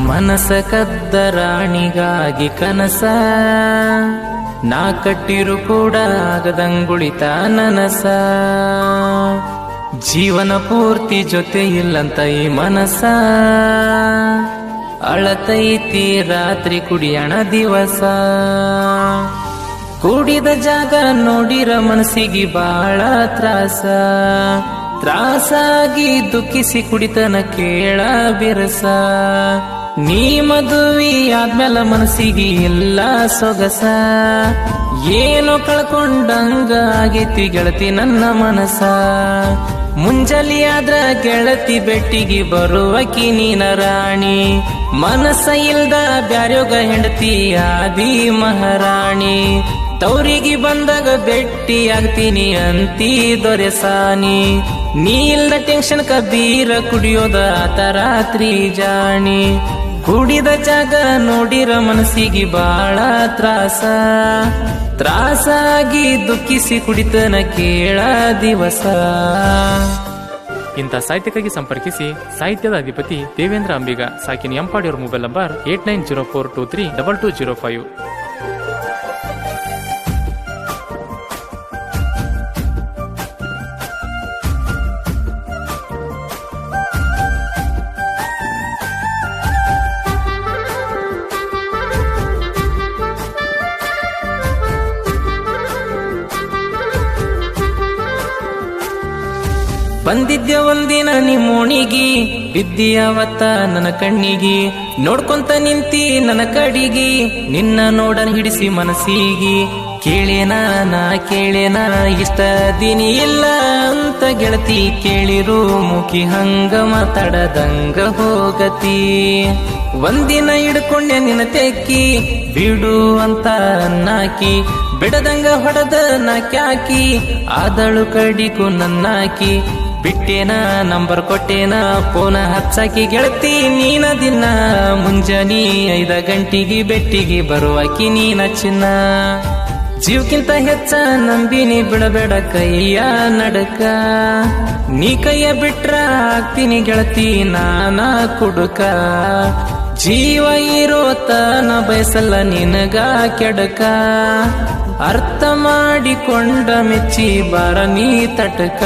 ಮನಸ ಕದ್ದ ರಾಣಿಗಾಗಿ ಕನಸ ನಾ ಕಟ್ಟಿರು ಕೂಡ ಆಗದಂಗುಳಿತ ನನಸ ಜೀವನ ಪೂರ್ತಿ ಜೊತೆ ಇಲ್ಲಂತ ಈ ಮನಸ ಅಳತೈತಿ ರಾತ್ರಿ ಕುಡಿಯಣ ದಿವಸ ಕೂಡಿದ ಜಾಗ ನೋಡಿರ ಮನಸ್ಸಿಗೆ ಬಾಳ ತ್ರಾಸಾಗಿ ದುಃಖಿಸಿ ಕುಡಿತನ ಕೇಳ ಬಿರಸ ನೀ ಮದುವೆ ಆದ್ಮೇಲೆ ಮನಸ್ಸಿಗೆ ಇಲ್ಲ ಸೊಗಸ ಏನೋ ಕಳ್ಕೊಂಡಂಗ ಆಗೈತಿ ಗೆಳತಿ ನನ್ನ ಮನಸ ಮುಂಜಲಿ ಆದ್ರ ಗೆಳತಿ ಬೆಟ್ಟಿಗೆ ಬರುವಕಿ ನೀನ ರಾಣಿ ಮನಸ್ಸ ಇಲ್ದ ಬ್ಯಾರ್ಯೋಗ ಹೆಂಡತಿ ಆದಿ ಮಹಾರಾಣಿ ತೌರಿಗೆ ಬಂದಾಗ ಬೆಟ್ಟಿ ಆಗ್ತೀನಿ ಅಂತಿ ದೊರೆಸಾನಿ ನೀ ಇಲ್ದ ಟೆನ್ಷನ್ ಕಬೀರ ಕುಡಿಯೋದ ಆತ ರಾತ್ರಿ ಜಾಣಿ ಕುಡಿದ ಜಾಗ ನೋಡಿರ ಮನಸ್ಸಿಗೆ ಬಾಳ ತ್ರಾಸಾಗಿ ದುಃಖಿಸಿ ಕುಡಿತನ ಕೇಳ ದಿವಸ. ಇಂಥ ಸಾಹಿತ್ಯಕ್ಕಾಗಿ ಸಂಪರ್ಕಿಸಿ ಸಾಹಿತ್ಯದ ಅಧಿಪತಿ ದೇವೇಂದ್ರ ಅಂಬಿಗ, ಸಾಕಿನ ಎಂಪಾಡಿಯವರ ಮೊಬೈಲ್ ನಂಬರ್ 8904232205. ಬಂದಿದ್ದೆ ಒಂದಿನ ನಿಮ್ಮೋಣಿಗಿ ಬಿದ್ದಿಯಾವತ್ತ ನನ್ನ ಕಣ್ಣಿಗಿ ನೋಡ್ಕೊಂತ ನಿಂತಿ ನನ್ನ ಕಡಿಗಿ ನಿನ್ನ ನೋಡನ್ ಹಿಡಿಸಿ ಮನಸ್ಸಿಗಿ ಕೇಳೇನ ಇಷ್ಟ ದಿನಿ ಇಲ್ಲ ಅಂತ ಗೆಳತಿ ಕೇಳಿರು ಮುಖಿ ಹಂಗ ಮಾತಾಡದಂಗ ಹೋಗತಿ ಒಂದಿನ ಹಿಡ್ಕೊಂಡೆ ನಿನ್ನ ತೆಕ್ಕಿ ಬಿಡು ಅಂತ ನಾಕಿ ಬಿಡದಂಗ ಹೊಡೆದ ನಾಕ್ಯಾಕಿ ಆದಳು ಕಡಿಗೂ ನನ್ನಾಕಿ ಬಿಟ್ಟೇನ ನಂಬರ್ ಕೊಟ್ಟೇನ ಫೋನ ಹಚ್ಚಾಕಿ ಗೆಳತಿ ನೀನ ದಿನ ಮುಂಜಾನಿ 5 ಗಂಟೆಗೆ ಬೆಟ್ಟಿಗೆ ಬರುವಾಕಿ ನೀನ ಚಿನ್ನ ಜೀವಕ್ಕಿಂತ ಹೆಚ್ಚ ನಂಬಿನಿ ಬಿಡಬೇಡ ಕೈಯ ನಡಕ ನೀ ಕೈಯ ಬಿಟ್ರ ಆಗ್ತೀನಿ ಗೆಳತಿ ನಾನ ಕುಡುಕ ಜೀವ ಇರೋತನ ಬಯಸಲ್ಲ ನಿನಗ ಕೆಡಕ ಅರ್ಥ ಮಾಡಿಕೊಂಡ ಮೆಚ್ಚಿ ಬಾರ ನೀ ತಟಕ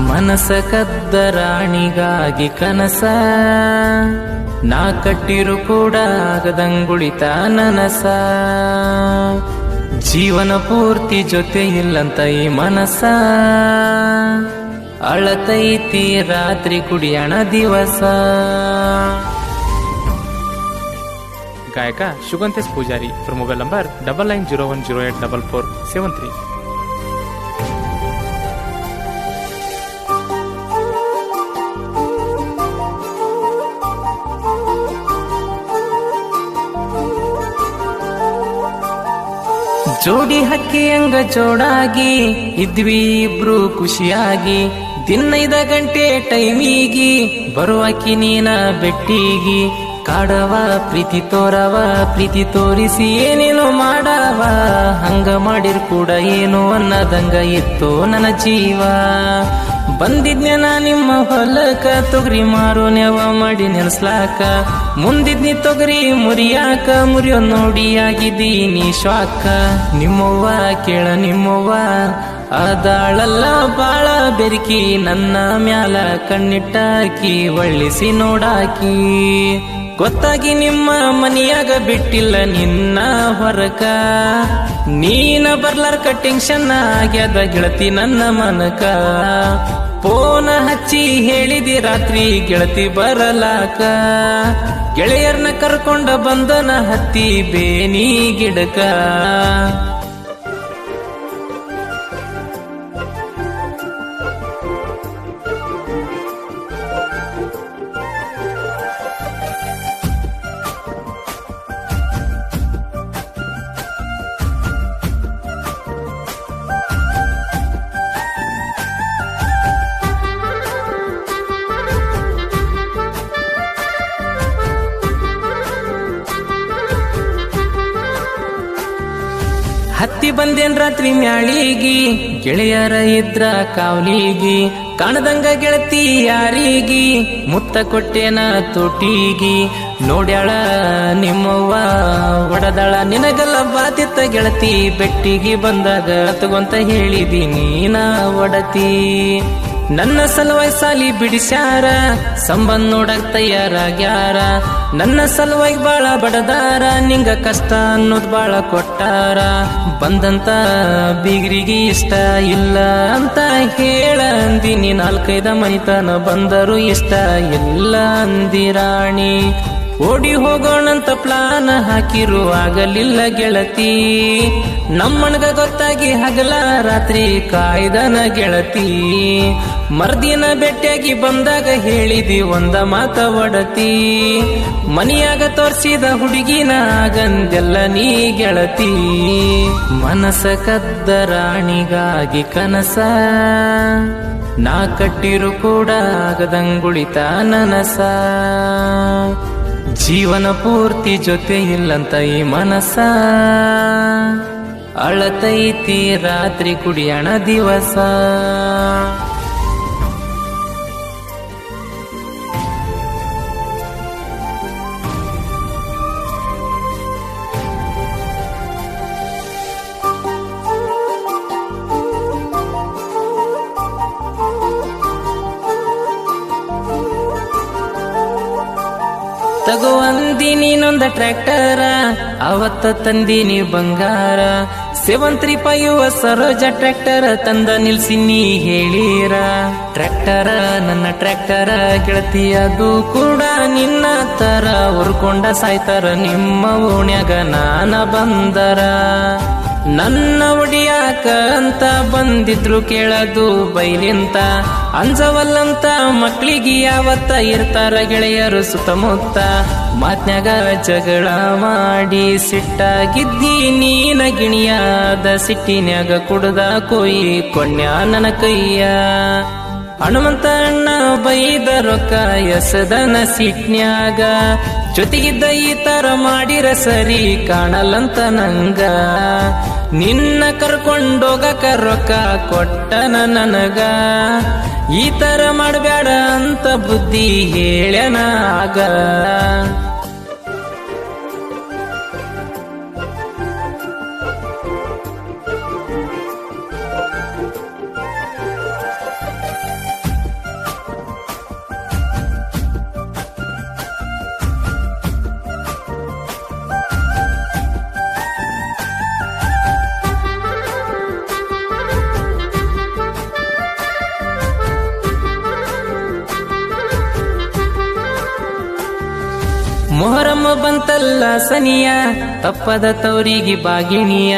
ಮನಸ ಕದ್ದ ರಾಣಿಗಾಗಿ ಕನಸ ನಾ ಕಟ್ಟಿರು ಕೂಡ ಆಗದಂಗುಳಿತ ನನಸ ಜೀವನ ಪೂರ್ತಿ ಜೊತೆ ಇಲ್ಲಂತ ಈ ಮನಸ ಅಳತೈತಿ ರಾತ್ರಿ ಕುಡಿಯಣ ದಿವಸ. ಗಾಯಕ ಶುಗಂತೇಶ್ ಪೂಜಾರಿ, ಇವರ ಮೊಬೈಲ್ ನಂಬರ್ 9901084473. ಜೋಡಿ ಹಕ್ಕಿ ಹಂಗ ಜೋಡಾಗಿ ಇದ್ವಿ ಇಬ್ರು ಖುಷಿಯಾಗಿ ದಿನ 5 ಗಂಟೆ ಟೈಮಿಗಿ ಬರುವಾಕಿ ನೀನ ಬೆಟ್ಟಿಗಿ ಕಾಡವ ಪ್ರೀತಿ ತೋರವ ಪ್ರೀತಿ ತೋರಿಸಿ ಏನೇನೋ ಮಾಡವ ಹಂಗ ಮಾಡಿರ್ ಕೂಡ ಏನು ಅನ್ನದಂಗ ಇತ್ತು ನನ್ನ ಜೀವ ಬಂದಿದ್ನೆ ನಾ ನಿಮ್ಮ ಹೊಲಕ ತೊಗರಿ ಮಾರೋ ನೆವ ಮಾಡಿ ನೆನೆಸ್ಲಾಕ ಮುಂದಿದ್ನಿ ತೊಗರಿ ಮುರಿಯಾಕ ಮುರಿಯೋ ನೋಡಿ ಆಗಿದ್ದೀನಿ ಶ್ವಾಕ ನಿಮ್ಮವ್ವ ಕೇಳ ನಿಮ್ಮವ್ವ ಅದಾಳಲ್ಲ ಬಾಳ ಬೆರಿಕಿ ನನ್ನ ಮ್ಯಾಲ ಕಣ್ಣಿಟ್ಟಾಕಿ ಒಳ್ಳಿಸಿ ನೋಡಾಕಿ ಗೊತ್ತಾಗಿ ನಿಮ್ಮ ಮನಿಯಾಗ ಬಿಟ್ಟಿಲ್ಲ ನಿನ್ನ ಹೊರಕ ನೀನ ಬರ್ಲಾರ್ಕ ಟೆನ್ಷನ್ ಆಗ್ಯದ ಗೆಳತಿ ನನ್ನ ಮನಕ ಫೋನ ಹಚ್ಚಿ ಹೇಳಿದಿ ರಾತ್ರಿ ಗೆಳತಿ ಬರಲಾಕ ಗೆಳೆಯರ್ನ ಕರ್ಕೊಂಡ ಬಂದನ ಹತ್ತಿ ಬೇನಿ ಗಿಡಕ ಹತ್ತಿ ಬಂದೇನ್ ರಾತ್ರಿ ಮ್ಯಾಳಿಗಿ ಗೆಳೆಯರ ಇದ್ರ ಕಾವಲಿಗಿ ಕಾಣದಂಗ ಗೆಳತಿ ಯಾರಿಗಿ ಮುತ್ತ ಕೊಟ್ಟೇನ ತೋಟಿಗಿ ನೋಡ್ಯಾಳ ನಿಮ್ಮವ್ವ ಒಡದಾಳ ನಿನಗಲ್ಲ ಬಾತಿತ್ತ ಗೆಳತಿ ಬೆಟ್ಟಿಗೆ ಬಂದಾಗ ತಗೊಂತ ಹೇಳಿದೀನಿ ನಾ ಒಡತಿ ನನ್ನ ಸಲುವಾಗಿ ಸಾಲಿ ಬಿಡಿಸ್ಯಾರ ಸಂಬಂಧ ನೋಡಕ್ ತಯಾರಾಗ್ಯಾರ ನನ್ನ ಸಲುವಾಗಿ ಬಾಳ ಬಡದಾರ ನಿಂಗ ಕಷ್ಟ ಅನ್ನೋದ್ ಬಾಳ ಕೊಟ್ಟಾರ ಬಂದಂತ ಬೀಗ್ರಿಗೆ ಇಷ್ಟ ಇಲ್ಲ ಅಂತ ಹೇಳ ಅಂದಿನಿ 4-5 ಮನಿತನ ಬಂದರು ಇಷ್ಟ ಇಲ್ಲ ಅಂದಿರಾಣಿ ಓಡಿ ಹೋಗೋಣಂತ ಪ್ಲಾನ್ ಹಾಕಿರು ಆಗಲಿಲ್ಲ ಗೆಳತಿ ನಮ್ಮನ್ಗ ಗೊತ್ತಾಗಿ ಹಗಲ ರಾತ್ರಿ ಕಾಯ್ದನ ಗೆಳತಿ ಮರ್ದಿನ ಬೆಟ್ಟಿಯಾಗಿ ಬಂದಾಗ ಹೇಳಿದಿ ಒಂದ ಮಾತ ಒಡತಿ ಮನಿಯಾಗ ತೋರ್ಸಿದ ಹುಡುಗಿನ ಆಗಂದೆಲ್ಲ ನೀ ಗೆಳತಿ ಮನಸ ಕದ್ದ ರಾಣಿಗಾಗಿ ಕನಸ ನಾ ಕಟ್ಟಿರು ಕೂಡ ಆಗದಂಗುಳಿತ ನನಸ ಜೀವನ ಪೂರ್ತಿ ಜೊತೆ ಇಲ್ಲಂತ ಈ ಮನಸ ಅಳತೈತಿ ರಾತ್ರಿ ಕುಡಿಯಣ ದಿವಸ ತಗೋ ಅಂದಿನಿ ನೊಂದ ಟ್ರ್ಯಾಕ್ಟರ ಅವತ್ತ ತಂದಿನಿ ಬಂಗಾರ 735 ಸರೋಜ ಟ್ರ್ಯಾಕ್ಟರ್ ತಂದ ನಿಲ್ಸಿ ನೀ ಹೇಳಿರ ಟ್ರ್ಯಾಕ್ಟರ ನನ್ನ ಟ್ರ್ಯಾಕ್ಟರ ಗೆಳತಿ ಅದು ಕೂಡ ನಿನ್ನ ತರ ಉರ್ಕೊಂಡ ಸಾಯ್ತಾರ ನಿಮ್ಮ ಓಣ್ಯಾಗ ನಾನ ಬಂದರ ನನ್ನ ಒಡಿಯಾಕ ಅಂತ ಬಂದಿದ್ರು ಕೇಳದು ಬೈಲಿಂತ ಅಂಜವಲ್ಲಂತ ಮಕ್ಳಿಗೆ ಯಾವತ್ತ ಇರ್ತಾರ ಗೆಳೆಯರು ಸುತ್ತಮುತ್ತ ಮಾತ್ನ್ಯಾಗ ಜಗಳ ಮಾಡಿ ಸಿಟ್ಟಾಗಿದ್ದಿ ನೀನ ಗಿಣಿಯಾದ ಸಿಟ್ಟಿನ್ಯಾಗ ಕುಡ್ದ ಕೊಯ್ ಕೊಣ್ಯ ನನ್ನ ಕೈಯ ಹನುಮಂತ ಅಣ್ಣ ಬೈದ ರೊಕ್ಕ ಎಸದನ ಸಿಟ್ನ್ಯಾಗ ಜೊತೆಗಿದ್ದ ಈ ತರ ಮಾಡಿರ ಸರಿ ಕಾಣಲ್ಲಂತ ನಂಗ ನಿನ್ನ ಕರ್ಕೊಂಡೋಗಕ ರೊಕ್ಕ ಕೊಟ್ಟನ ನನಗ ಈ ತರ ಮಾಡಬೇಡ ಅಂತ ಬುದ್ಧಿ ಹೇಳ್ಯನ ಆಗ ಮೊಹರಮ್ಮ ಬಂತಲ್ಲ ಸನಿಯ ತಪ್ಪದ ತವರಿಗೆ ಬಾಗಿಣಿಯ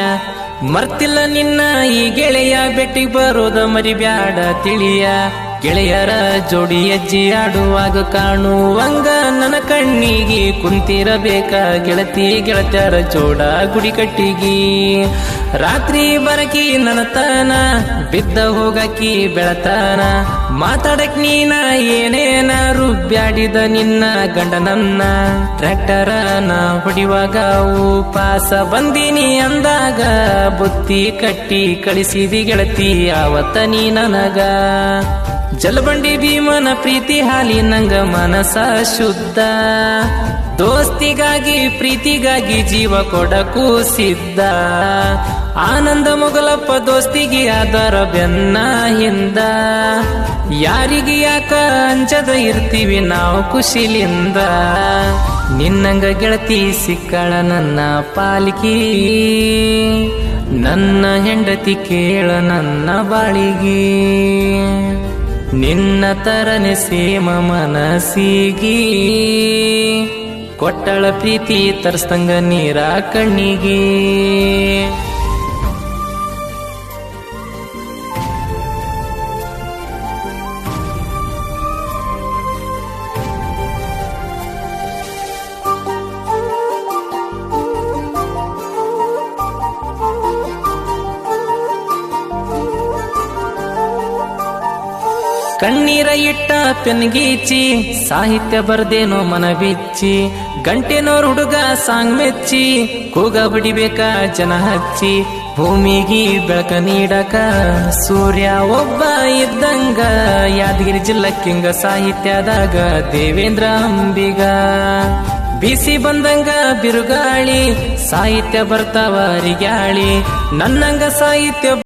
ಮರ್ತಿಲ್ಲ ನಿನ್ನ ಈ ಗೆಳೆಯ ಬೆಟ್ಟಿಗೆ ಬರೋದ ಮರಿಬ್ಯಾಡ ತಿಳಿಯ ಗೆಳೆಯರ ಜೋಡಿ ಹೆಜ್ಜೆ ಆಡುವಾಗ ಕಾಣುವಂಗ ನನ್ನ ಕಣ್ಣಿಗೆ ಕುಂತಿರಬೇಕ ಗೆಳತಿ ಗೆಳತ್ಯಾರ ಜೋಡ ಗುಡಿ ಕಟ್ಟಿಗಿ ರಾತ್ರಿ ಬರಕಿ ನನತನ ಬಿದ್ದ ಹೋಗಕಿ ಬೆಳತನ ಮಾತಾಡಕ್ ನೀನ ಏನೇನ ರುಬ್ಬ್ಯಾಡಿದ ನಿನ್ನ ಗಂಡನನ್ನ ಟ್ರ್ಯಾಕ್ಟರ ನಾ ಹೊಡಿವಾಗ ಉಪಾಸ ಬಂದಿನಿ ಅಂದಾಗ ಬುತ್ತಿ ಕಟ್ಟಿ ಕಳಿಸಿದಿ ಗೆಳತಿ ಆವತ್ತ ನೀ ನನಗ ಜಲಬಂಡಿ ಭೀಮನ ಪ್ರೀತಿ ಹಾಲಿ ನಂಗ ಮನಸ ಶುದ್ಧ ದೋಸ್ತಿಗಾಗಿ ಪ್ರೀತಿಗಾಗಿ ಜೀವ ಕೊಡಕು ಸಿದ್ಧ ಆನಂದ ಮೊಗಲಪ್ಪ ದೋಸ್ತಿಗೆ ಆದರ ಬೆನ್ನ ಹಿಂದ ಯಾರಿಗೆ ಯಾಕ ಅಂಜದ ಇರ್ತೀವಿ ನಾವು ಖುಷಿಲಿಂದ ನಿನ್ನಂಗ ಗೆಳತಿ ಸಿಕ್ಕಳ ನನ್ನ ಪಾಲಿಗೆ ನನ್ನ ಹೆಂಡತಿ ಕೇಳ ನನ್ನ ಬಾಳಿಗೆ ನಿನ್ನ ತರನೆ ಸೇಮ ಮನಸ್ಸಿಗೆ ಕೊಟ್ಟಳ ಪ್ರೀತಿ ತರ್ಸ್ತಂಗ ನೀರ ಕಣ್ಣಿಗೆ ಕಣ್ಣೀರ ಇಟ್ಟ ಪೆನ್ಗೀಚಿ ಸಾಹಿತ್ಯ ಬರ್ದೇನೋ ಮನ ಬಿಚ್ಚಿ ಗಂಟೆನೋರ್ ಹುಡುಗ ಸಾಂಗ್ ಮೆಚ್ಚಿ ಕೂಗ ಬಿಡಿಬೇಕ ಜನ ಹಚ್ಚಿ ಭೂಮಿಗೆ ಬೆಳಕ ನೀಡಕ ಸೂರ್ಯ ಒಬ್ಬ ಇದ್ದಂಗ ಯಾದಗಿರಿ ಜಿಲ್ಲಕ್ಕಿಂಗ ಸಾಹಿತ್ಯದಾಗ ದೇವೇಂದ್ರ ಅಂಬಿಗ. ಬಿಸಿ ಬಂದಂಗ ಬಿರುಗಾಳಿ ಸಾಹಿತ್ಯ ಬರ್ತಾವ ರಿಗಾಳಿ ನನ್ನಂಗ ಸಾಹಿತ್ಯ